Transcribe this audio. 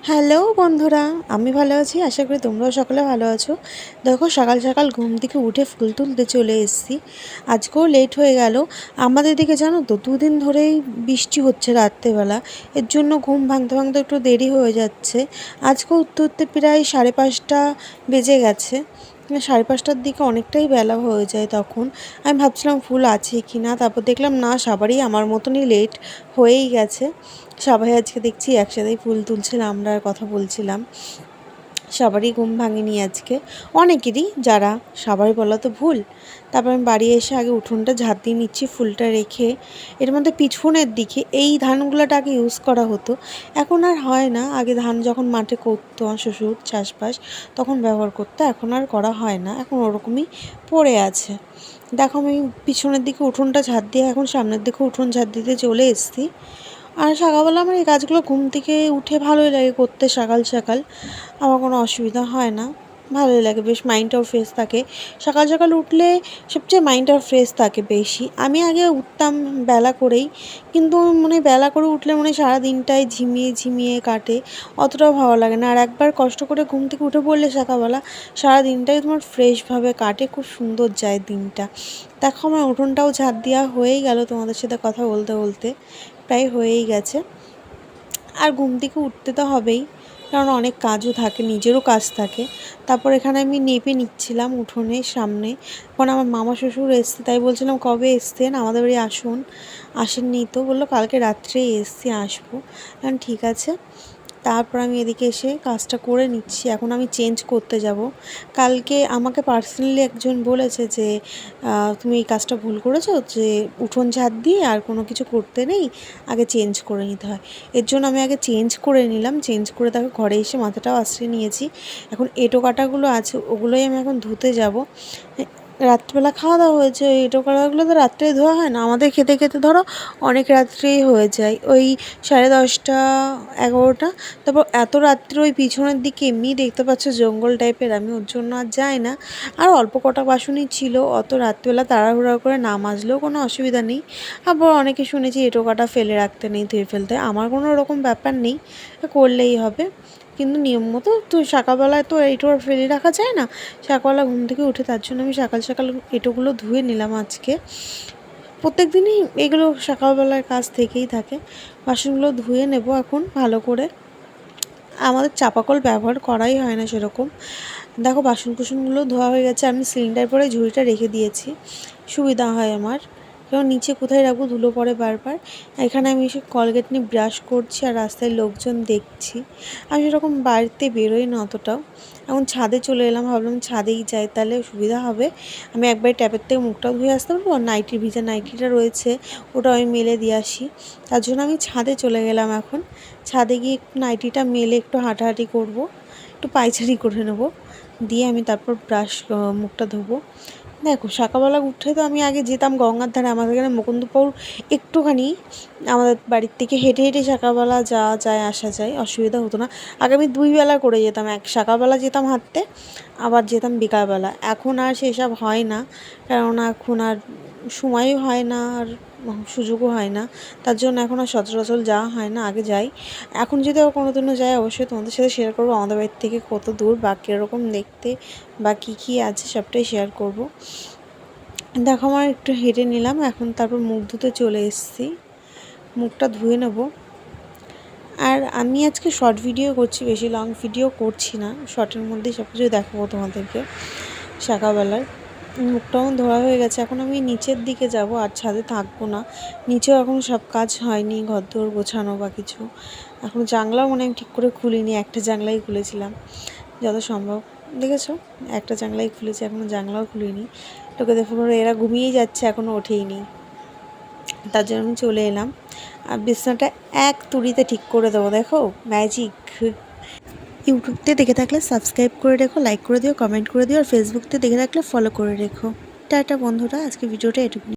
Hello বন্ধুরা, আমি ভালো আছি। আশা করি তোমরাও সকলে ভালো আছো। দেখো, সকাল সকাল ঘুম থেকে উঠে ফুল তুলতে চলে এসেছি। আজকেও লেট হয়ে গেল। আমাদের দিকে জানো তো, দুদিন ধরেই বৃষ্টি হচ্ছে রাত্রেবেলা। এর জন্য ঘুম ভাঙতে ভাঙতে একটু দেরি হয়ে যাচ্ছে। আজকেও উঠতে উঠতে প্রায় 5:30 বেজে গেছে। 5:30টার দিকে অনেকটাই বেলা হয়ে যায়। তখন আমি ভাবছিলাম ফুল আছে কি না, তারপর দেখলাম না, সবারই আমার মতনই লেট হয়েই গেছে। সবাই আজকে দেখছি একসাথেই ফুল তুলছিলাম, আমরা আর কথা বলছিলাম। সবারই ঘুম ভাঙেনি আজকে, অনেকেরই, যারা, সবারই বলা তো ভুল। তারপর আমি বাড়ি এসে আগে উঠোনটা ঝাঁট দিয়ে নিচ্ছি, ফুলটা রেখে। এর মধ্যে পিছনের দিকে এই ধানগুলোটা আগে ইউজ করা হতো, এখন আর হয় না। আগে ধান যখন মাঠে করতো আমার শ্বশুর চাষবাস, তখন ব্যবহার করতো, এখন আর করা হয় না, এখন ওরকমই পড়ে আছে। দেখো, আমি পিছনের দিকে উঠোনটা ঝাঁট দিয়ে এখন সামনের দিকে উঠোন ঝাঁট দিতে চলে এসেছি। আর সকালবেলা আমার এই কাজগুলো ঘুম থেকে উঠে ভালোই লাগে করতে। সকাল সকাল আমার কোনো অসুবিধা হয় না, ভালোই লাগে, বেশ মাইন্ডটাও ফ্রেশ থাকে। সকাল সকাল উঠলে সবচেয়ে মাইন্ডটাও ফ্রেশ থাকে বেশি। আমি আগে উঠতাম বেলা করেই, কিন্তু বেলা করে উঠলে সারা দিনটাই ঝিমিয়ে ঝিমিয়ে কাটে, অতটাও ভালো লাগে না। আর একবার কষ্ট করে ঘুম থেকে উঠে পড়লে সকালবেলা সারা দিনটাই তোমার ফ্রেশভাবে কাটে, খুব সুন্দর যায় দিনটা। দেখো, আমার উঠোনটাও ঝাঁট দেওয়া হয়েই গেল, তোমাদের সাথে কথা বলতে বলতে প্রায় হয়েই গেছে। আর ঘুম থেকে উঠতে তো হবেই, কারণ অনেক কাজও থাকে, নিজেরও কাজ থাকে। তারপর এখানে আমি নেপে নিচ্ছিলাম উঠোনের সামনে। এখন আমার মামা শ্বশুর এসছে, তাই বলছিলাম কবে এসছেন, আমাদের বাড়ি আসুন। আসেননি তো, বললো কালকে রাত্রেই এসছি, আসবো। কারণ ঠিক আছে। তারপর আমি এদিকে এসে কাজটা করে নিচ্ছি। এখন আমি চেঞ্জ করতে যাব। কালকে আমাকে পার্সোনালি একজন বলেছে যে তুমি এই কাজটা ভুল করেছো, যে উঠোন ঝাঁট দিয়ে আর কোনো কিছু করতে নেই, আগে চেঞ্জ করে নিতে হয়। এর জন্য আমি আগে চেঞ্জ করে নিলাম। চেঞ্জ করে তাকে ঘরে এসে মাথাটাও আশ্রয় নিয়েছি। এখন এঁটো কাটাগুলো আছে, ওগুলোই আমি এখন ধুতে যাব। রাত্রিবেলা খাওয়া দাওয়া হয়েছে, ওই এঁটো কাটাগুলো তো রাত্রেই ধোয়া হয় না, আমাদের খেতে খেতে ধরো অনেক রাত্রেই হয়ে যায়, ওই 10:30, 11টা। তারপর এত রাত্রে ওই পিছনের দিকে এমনিই দেখতে পাচ্ছ জঙ্গল টাইপের, আমি ওর জন্য আর যাই না। আর অল্প কটা বাসনই ছিল, অত রাত্রিবেলা তাড়াহুড়া করে না মাজলেও কোনো অসুবিধা নেই। আবার অনেকে শুনেছি এঁটো কাটা ফেলে রাখতে নেই, ধুয়ে ফেলতে। আমার কোনো ওরকম ব্যাপার নেই, করলেই হবে। কিন্তু নিয়ম মতো তো সকালবেলায় তো এঁটো আর ফেলে রাখা যায় না। সকালবেলা ঘুম থেকে উঠে তার জন্য আমি সকাল সকাল এঁটোগুলো ধুয়ে নিলাম আজকে। প্রত্যেক দিনই এগুলো সকালবেলার কাজ থেকেই থাকে। বাসনগুলো ধুয়ে নেব এখন ভালো করে। আমাদের চাপাকল ব্যবহার করাই হয় না সেরকম। দেখো, বাসন কুসনগুলো ধোয়া হয়ে গেছে, আমি সিলিন্ডার পরে ঝুড়িটা রেখে দিয়েছি, সুবিধা হয় আমার। কারণ নিচে কোথায় রাখবো, ধুলো পড়ে বারবার। এখানে আমি এসে কলগেট নিয়ে ব্রাশ করছি আর রাস্তায় লোকজন দেখছি। আমি সেরকম বাড়িতে বেরোই না অতটাও। এখন ছাদে চলে এলাম, ভাবলাম ছাদেই যাই, তাহলে সুবিধা হবে। আমি একবার ট্যাপের থেকে মুখটাও ধুয়ে আসতে পারবো, আর নাইটির ভিজা নাইটিটা রয়েছে, ওটা আমি মেলে দিয়ে আসি। তার জন্য আমি ছাদে চলে গেলাম এখন। ছাদে গিয়ে একটু নাইটিটা মেলে একটু হাঁটাহাঁটি করব, একটু পায়চারি করে নেব, দিয়ে আমি তারপর মুখটা ধোবো। দেখো, সকালবেলা উঠে তো আমি আগে যেতাম গঙ্গার ধারে, আমাদের এখানে মুকুন্দপুর একটুখানি, আমাদের বাড়ির থেকে হেঁটে হেঁটে সকালবেলা যাওয়া যায় আসা যায়, অসুবিধা হতো না। আগে আমি 2 বেলা করে যেতাম, সকালবেলা যেতাম হাঁটতে, আবার যেতাম বিকালবেলা। এখন আর সেসব হয় না, কেননা এখন আর সময়ও হয় না, আর সুযোগও হয় না। তার জন্য এখন আর সচরাচর যাওয়া হয় না, আগে যাই। এখন যদি আবার কোনো দিনও যাই, অবশ্যই তোমাদের সাথে শেয়ার করবো আমাদের বাড়ির থেকে কত দূর বা কীরকম দেখতে বা কী কী আছে, সবটাই শেয়ার করব। দেখো, আমার একটু হেঁটে নিলাম, এখন তারপর মুখ ধুতে চলে এসেছি, মুখটা ধুয়ে নেব। আর আমি আজকে শর্ট ভিডিও করছি, বেশি লং ভিডিও করছি না, শর্টের মধ্যেই সব কিছু দেখাবো তোমাদেরকে। সকালবেলার মুখটাও ধোয়া হয়ে গেছে, এখন আমি নিচের দিকে যাব, আর ছাদে থাকবো না। নিচেও এখন সব কাজ হয়নি, ঘরদোর গোছানো বা কিছু। এখন জানলাও আমি ঠিক করে খুলিনি, একটা জানলাই খুলেছিলাম যত সম্ভব। দেখেছো, একটা জানলাই খুলেছি, এখনও জানলাও খুলিনি। তোকে দেখো, এরা ঘুমিয়েই যাচ্ছে, এখনও ওঠেইনি। তার জন্য আমি চলে এলাম, আর বিছনাটা এক তুড়িতে ঠিক করে দেবো। দেখো, ম্যাজিক। ইউটিউবতে দেখে থাকলে সাবস্ক্রাইব করে রেখো, লাইক করে দিও, কমেন্ট করে দিও, আর ফেসবুকতে দেখে থাকলে ফলো করে রেখো। টাটা বন্ধুরা, আজকে ভিডিওটা এটুকুই।